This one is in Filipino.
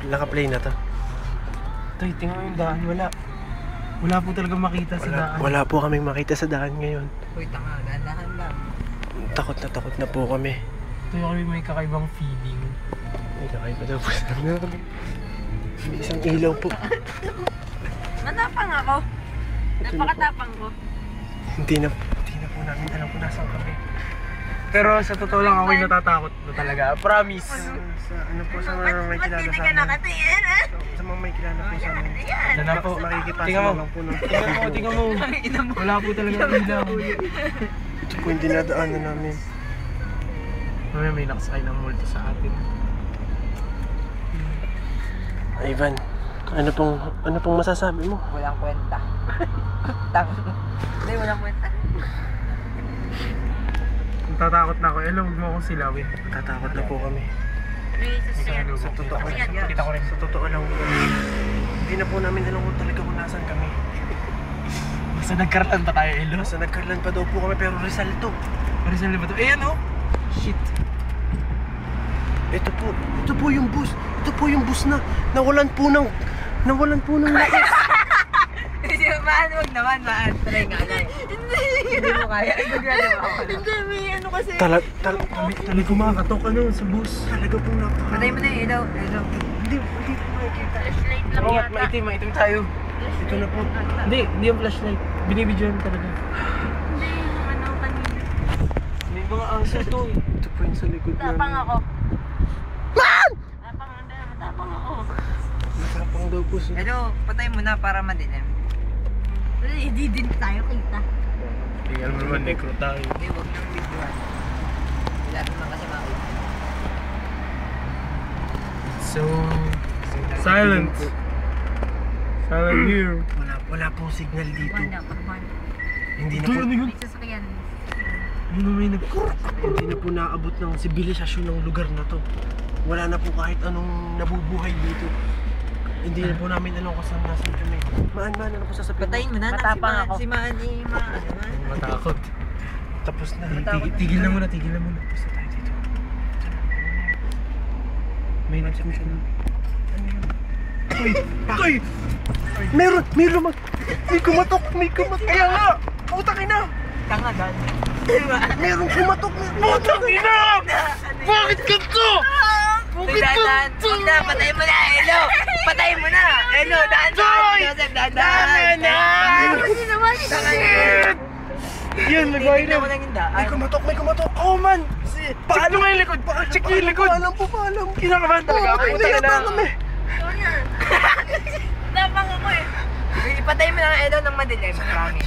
naka-play na to. Tay, tingnan mo yung daan. Wala po talaga makita sa daan. Wala po kaming makita sa daan ngayon. Uy, tanga, dahan-dahan lang. Takot na po kami. Ito yung kami may kakaibang feeling. May kakaiba daw po sa namin. May isang ilaw po. Matapang ako. Napakatapang ko. Hindi na po namin alam kung nasaan kami. Pero sa totoo lang ako'y natatakot na talaga. Promise. Sa ano po, sa mga may kilala sa amin. Sa mga may kilala po sa amin. Diyan na po. Makikipasa Tingnan mo. lang po ng Tingnan mo. Wala po talaga ilaw. Ito po yung dinadaanan namin. May nakasakay ng multo sa atin. Ivan, ano pong masasabi mo? Walang kwenta. Hindi, walang kwenta. Natatakot na ako. Huwag mo akong silawin. Natatakot na po kami. Sa totoo. Kita ko rin. Sa totoo lang po kami. Hindi na po namin alam kung talaga kung nasan kami. Basta nagkarlan pa tayo, Elo. Basta nagkarlan pa daw po kami pero Rizal to. Rizal ba ito? Ayan o! Shit! Ito po yung bus. Ito po yung bus na nawalan po ng lakas. Hindi, wag naman, try nga lang. Hindi mo kaya. Hindi, may ano kasi. Talaga kumakatok sa bus. Talaga pong napaka. Patay mo na yung ilaw. Hindi po makikita. Flashlight lang Oo, yata. maitim tayo. Ito na po. Hindi yung flashlight. Binibidyoan talaga. Hindi, yung ano kanina. May mga aso to eh. Ito po yung sa likod namin. Tapang ako. Matapang ako. Matapang daw po siya. Hello, patay mo na para madilim. Hindi din tayo kita. Tingnan mo naman, necro tayo. Hindi, huwag nang videoan. Wala naman kasi makita. So, silent. Silent here. Wala pong signal dito. Pagwan. Hindi na Ito, po. ano yun? May sasakyan. Yun na may Hindi na po naabot ng sibilisasyon ng lugar na to. Wala na po kahit anong nabubuhay dito. Hindi na po namin alam kung saan nasan kami. Maan, ano po sasabihin? Patayin mo na. Matapang ako. Si Maan, matakot. Tapos na. Tigil na muna. Tapos na tayo dito. May nagsabihin na. Uy! Meron! May kumatok! Kaya nga! Putang ina! Tanga, Dan. Merong kumatok! Putang ina! Bakit ganito? Dan, huwag na, patayin mo na, Elo! Patayin mo na! Elo, dahan-dahan! Joseph, dahan-dahan! Hindi naman. Yan, nagbahay na. Tignan mo lang yung daan. May kumatok! Oh man! Check mo yung likod! Check yung likod! Paalam! Kinakabahan talaga ako. Hindi na kami! Matapang ako eh. Ipatay mo na ang Elo ng madilim. Promise.